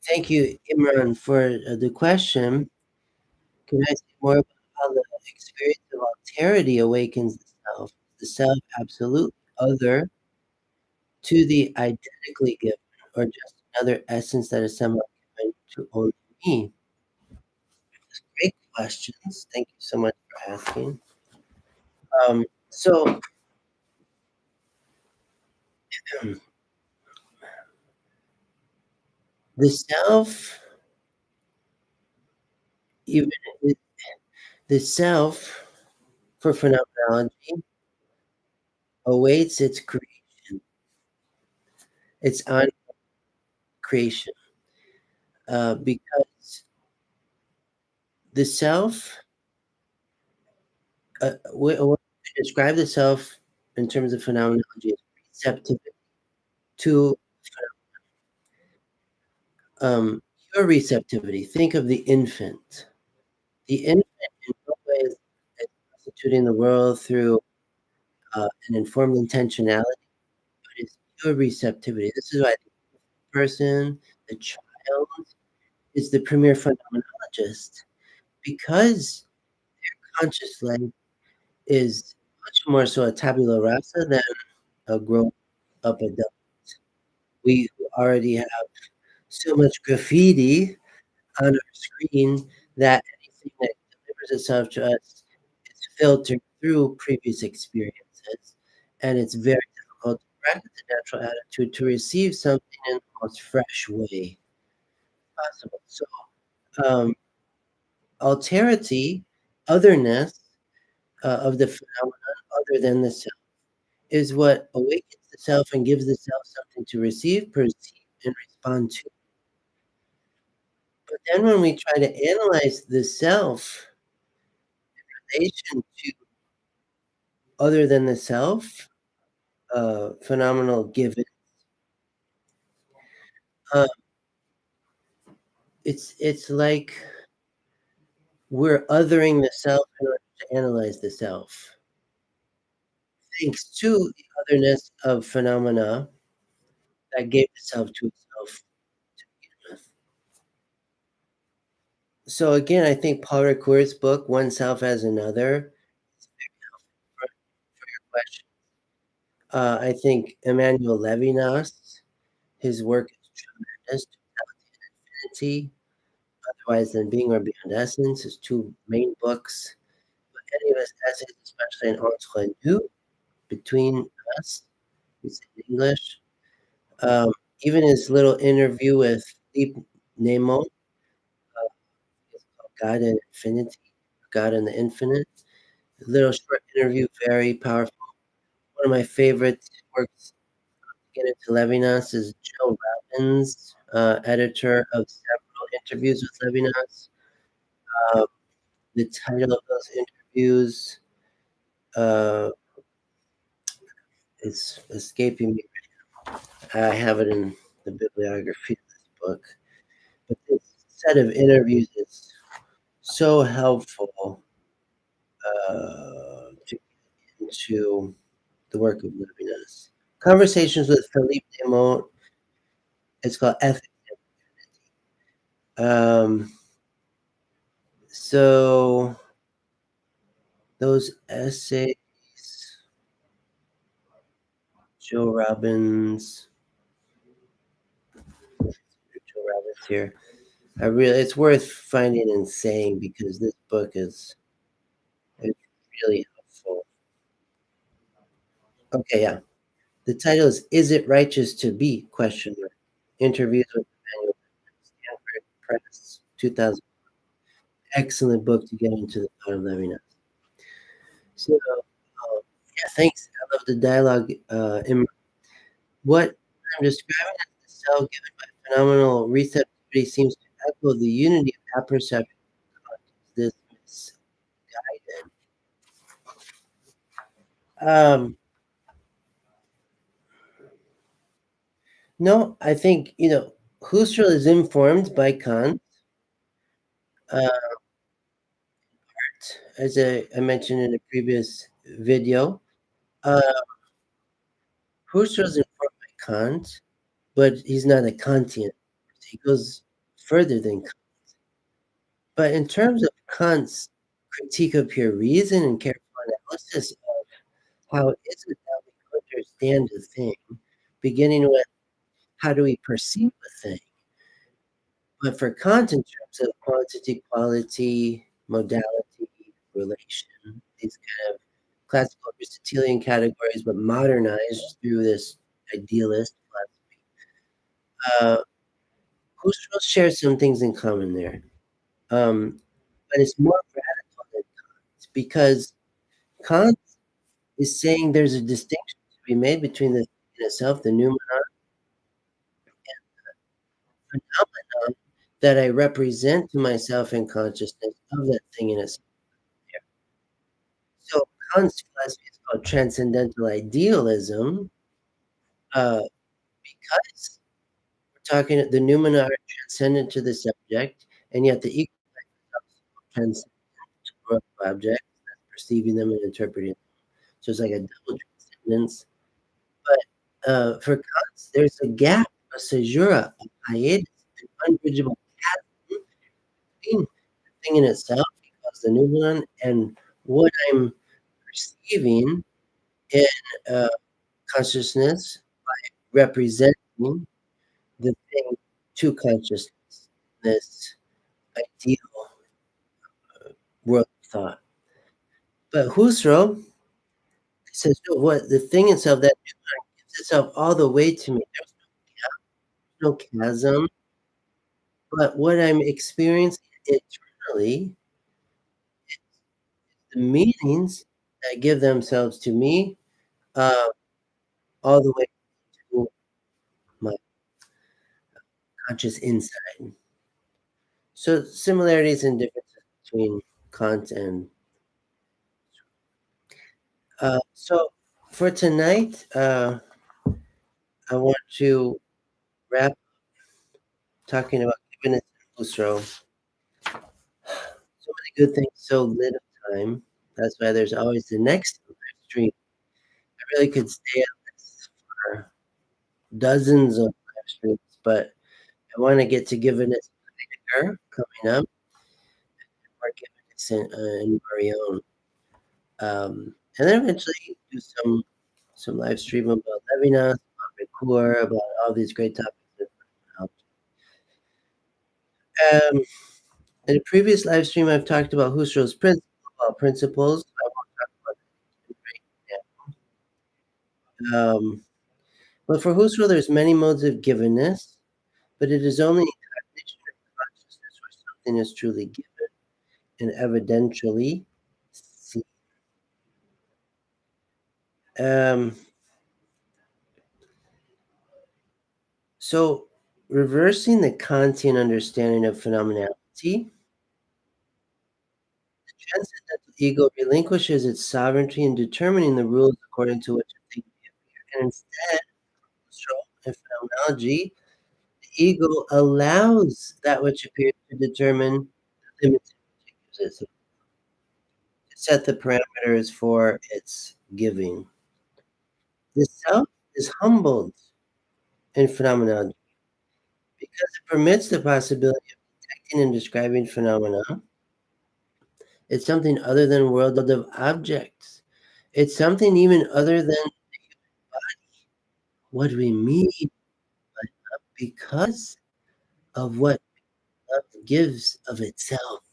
Thank you, Imran, for the question. Can I say more about how the experience of alterity awakens the self? The self absolute other to the identically given, or just another essence that is somehow given to only me? Great questions. Thank you so much for asking. So the self, even the self for phenomenology awaits its creation, its on creation, because the self, what we describe the self in terms of phenomenology is receptivity to um, pure receptivity. Think of the infant. The infant in no way is constituting the world through an informed intentionality, but it's pure receptivity. This is why the person, the child, is the premier phenomenologist, because conscious life is much more so a tabula rasa than a grown up adult. We already have so much graffiti on our screen that anything that delivers itself to us is filtered through previous experiences, and it's very difficult to practice the natural attitude to receive something in the most fresh way possible. So, um, alterity, otherness of the phenomenon other than the self is what awakens the self and gives the self something to receive, perceive, and respond to. But then when we try to analyze the self in relation to other than the self, phenomenal given, uh, it's like we're othering the self in order to analyze the self. Thanks to the otherness of phenomena that gave itself to itself to begin with. So again, I think Paul Ricoeur's book, One Self as Another, is very helpful for your question. I think Emmanuel Levinas, his work is tremendous. Totality, Otherwise Than Being or Beyond Essence, his two main books. But any of his essays, especially in Entre Nous, Between Us, it's in English. Um, Even his little interview with Deep Nemo, it's called God and Infinity, God and the Infinite. A little short interview, very powerful. One of my favorite works to get into Levinas is Joe Robbins, editor of several interviews with Levinas. Uh, the title of those interviews uh, is escaping me. I have it in the bibliography of this book. But this set of interviews is so helpful to get into the work of Levinas. Conversations with Philippe Desmond. It's called Ethics. So those essays, Joe Robbins. Joe Robbins here. It's worth finding and saying because this book is it's really helpful. Okay, yeah. The title is "It Righteous to Be?" Question mark. Interviews with Emmanuel Stanford Press, 2000. Excellent book to get into the thought of Levinas. So, yeah, thanks. I love the dialogue. What I'm describing as the cell given by phenomenal receptivity seems to echo the unity of apperception. This misguided. Um, no, I think Husserl is informed by Kant. Uh, as I mentioned in a previous video, uh, Husserl is informed by Kant, but he's not a Kantian. He goes further than Kant. But in terms of Kant's critique of pure reason and careful analysis of how is it that we understand a thing, beginning with how do we perceive a thing? But for Kant, in terms of quantity, quality, modality, relation, these kind of classical Aristotelian categories, but modernized through this idealist philosophy, Husserl shares some things in common there. But it's more radical than Kant because Kant is saying there's a distinction to be made between the thing in itself, the noumenon, and the phenomenon that I represent to myself in consciousness of that thing in itself. So Kant's philosophy is called transcendental idealism because we're talking the noumena are transcendent to the subject, and yet the ego is transcendent to the world of objects, perceiving them and interpreting them. So it's like a double transcendence. But for Kant, there's a gap, a caesura, a hiatus, an unbridgeable chasm between the thing in itself, because the noumenon, and what I'm perceiving in uh, consciousness representing the thing to consciousness, this ideal world of thought. But Husserl says, no, what the thing itself, that gives itself all the way to me. There's no chasm, but what I'm experiencing internally, the meanings that give themselves to me, uh, all the way to my conscious inside. So similarities and differences between Kant and so for tonight, I want to wrap talking about Givenness and Husserl. So many good things, so little time. That's why there's always the next live stream. I really could stay on this for dozens of live streams, but I want to get to Givenness coming up, or Givenness and Marion. And then eventually do some live stream about Levinas, about Ricoeur, about all these great topics. Um, in a previous live stream, I've talked about Husserl's principles. I won't talk about it. But for Husserl, there's many modes of givenness, but it is only in cognition of consciousness where something is truly given and evidentially seen. Um, so, reversing the Kantian understanding of phenomenality, the transcendental ego relinquishes its sovereignty in determining the rules according to which a thing may appear, and instead, Husserl and phenomenology, the ego allows that which appears to determine the limits in which it gives itself, to set the parameters for its giving. The self is humbled in phenomenology because it permits the possibility of detecting and describing phenomena. It's something other than world of objects. It's something even other than body. what we mean by love because of what love gives of itself.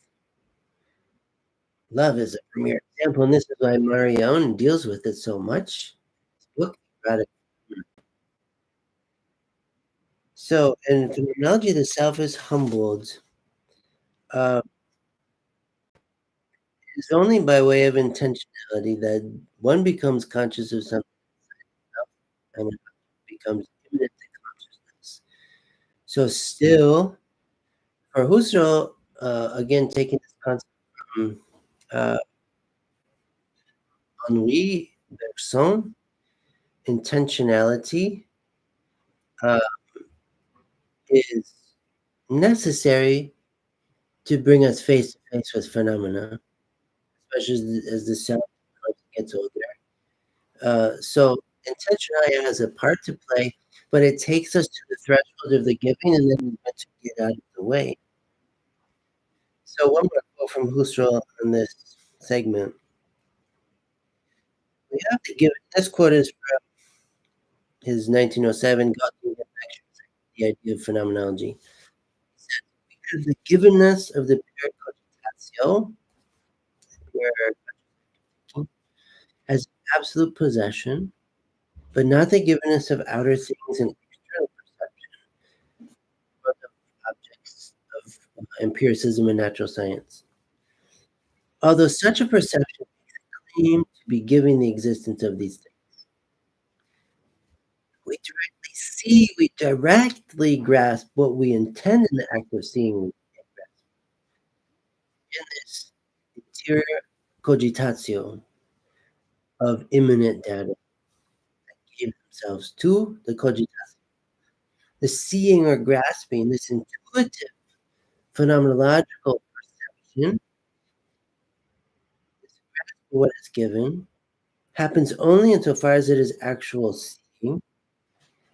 Love is a premier example, and this is why Marion deals with it so much. His book, radical. So, in phenomenology, the self is humbled. Uh, it's only by way of intentionality that one becomes conscious of something and it becomes imminent to consciousness. So, still, for Husserl, again, taking this concept from uh, Henri Bergson, intentionality uh, is necessary to bring us face to face with phenomena, especially as the self gets older. So intentionality has a part to play, but it takes us to the threshold of the giving, and then we want to get out of the way. So one more quote from Husserl in this segment. We have to give this quote is from his 1907 Gaussian Lectures, the idea of phenomenology. He said, because the givenness of the pure cogitatio, where as absolute possession, but not the givenness of outer things and external perception, but of objects of empiricism and natural science. Although such a perception claims to be giving the existence of these things, we directly see, we directly grasp what we intend in the act of seeing. We grasp in this interior cogitatio of immanent data gave themselves to the cogitatio. The seeing or grasping, this intuitive phenomenological perception, what is given, happens only insofar as it is actual seeing,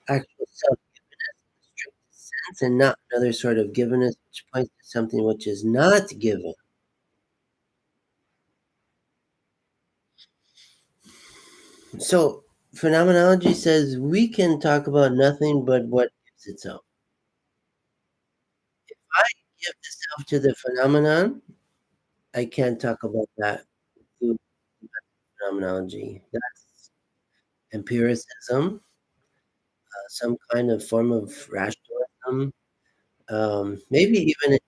actual self-givenness in the strictest sense, and not another sort of givenness which points to something which is not given. So phenomenology says we can talk about nothing but what gives itself. If I give the self to the phenomenon, I can't talk about that through phenomenology. That's empiricism, some kind of form of rationalism, maybe even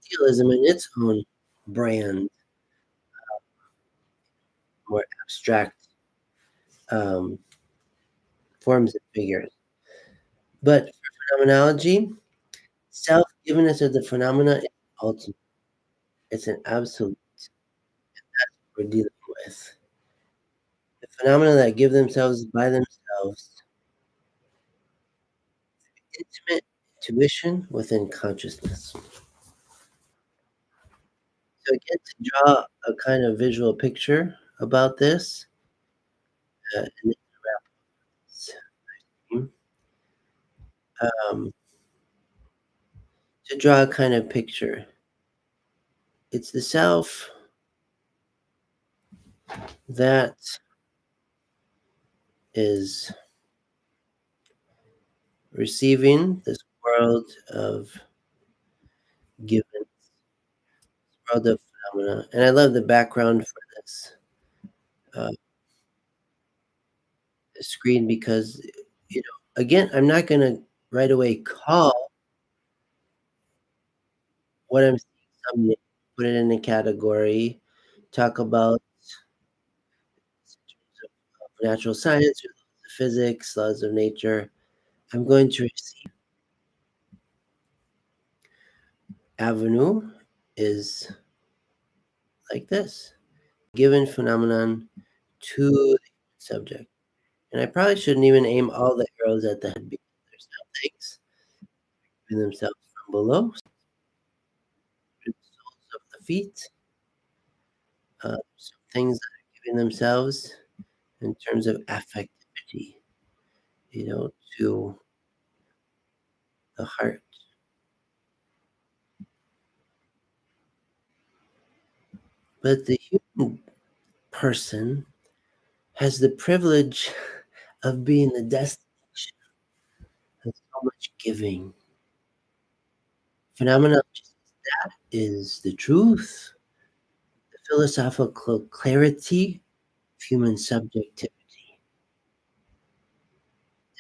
idealism in its own brand, more abstract um, forms and figures. But for phenomenology, self-givenness of the phenomena is ultimate. It's an absolute we're dealing with. The phenomena that give themselves by themselves, intimate intuition within consciousness. So again, to draw a kind of visual picture about this, and then to wrap this theme, um, to draw a kind of picture. It's the self that is receiving this world of given, world of phenomena. And I love the background for uh, this screen because, again, I'm not going to right away call what I'm seeing something, put it in a category, talk about natural science, or laws of physics, laws of nature. I'm going to receive avenue is like this given phenomenon to the subject. And I probably shouldn't even aim all the arrows at the head because there's some things giving themselves from below, the soles of the feet, some things that are giving themselves in terms of affectivity, to the heart. But the human person has the privilege of being the destination. with so much giving. Phenomenology is the truth, the philosophical clarity of human subjectivity.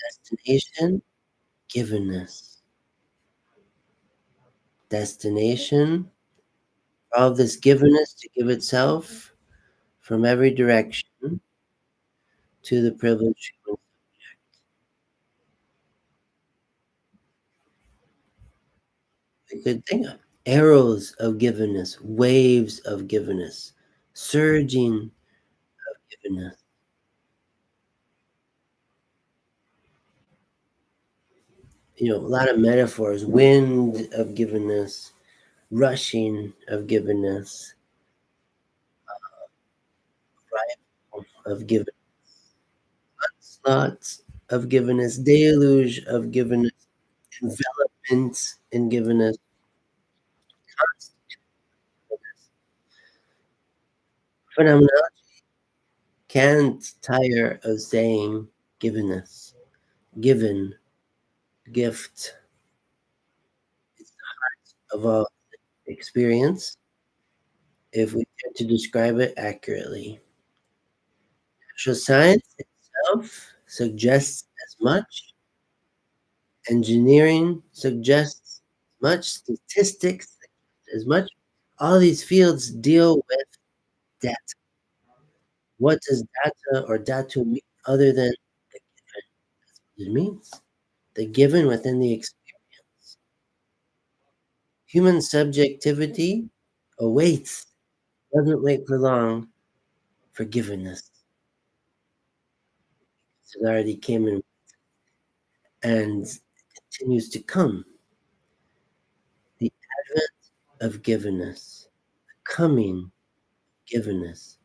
Destination, givenness. Destination, all of this givenness to give itself from every direction to the privileged human. A good thing. Arrows of givenness, waves of givenness, surging givenness. A lot of metaphors, wind of givenness, rushing of givenness, arrival of givenness, slots of givenness, deluge of givenness, envelopment in givenness, phenomena can't tire of saying givenness, given, gift of all experience if we tend to describe it accurately. Social science itself suggests as much, engineering suggests as much, statistics suggest as much. All these fields deal with data. What does data or data mean other than the given? That's what it means. The given within the experience. Human subjectivity awaits, doesn't wait for long for givenness. It already came in and continues to come. The advent of givenness, the coming of givenness.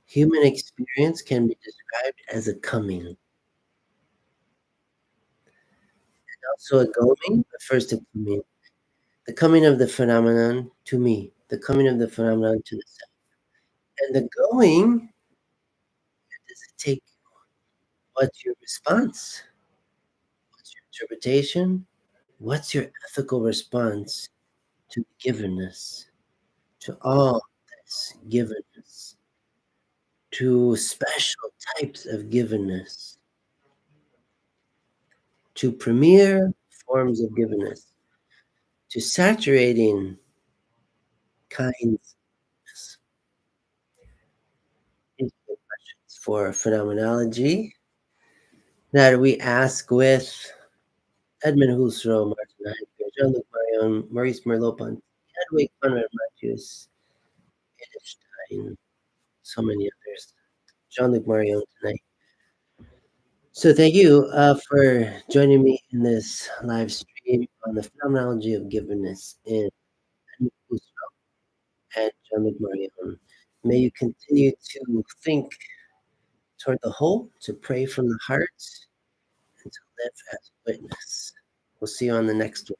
Human experience can be described as a coming, also a going, but first a coming. The coming of the phenomenon to me, the coming of the phenomenon to the self. And the going, does it take? What's your response? What's your interpretation? What's your ethical response to the givenness, to all this givenness, to special types of givenness, to premier forms of givenness, to saturating kinds? These are the questions for phenomenology that we ask with Edmund Husserl, Martin Heidegger, Jean-Luc Marion, Maurice Merleau-Ponty, Hedwig Conrad Matthews, Wittgenstein, so many others. Jean-Luc Marion tonight. So thank you for joining me in this live stream on the phenomenology of givenness in Edmund Husserl and Jean-Luc Marion. May you continue to think toward the whole, to pray from the heart, and to live as witness. We'll see you on the next one.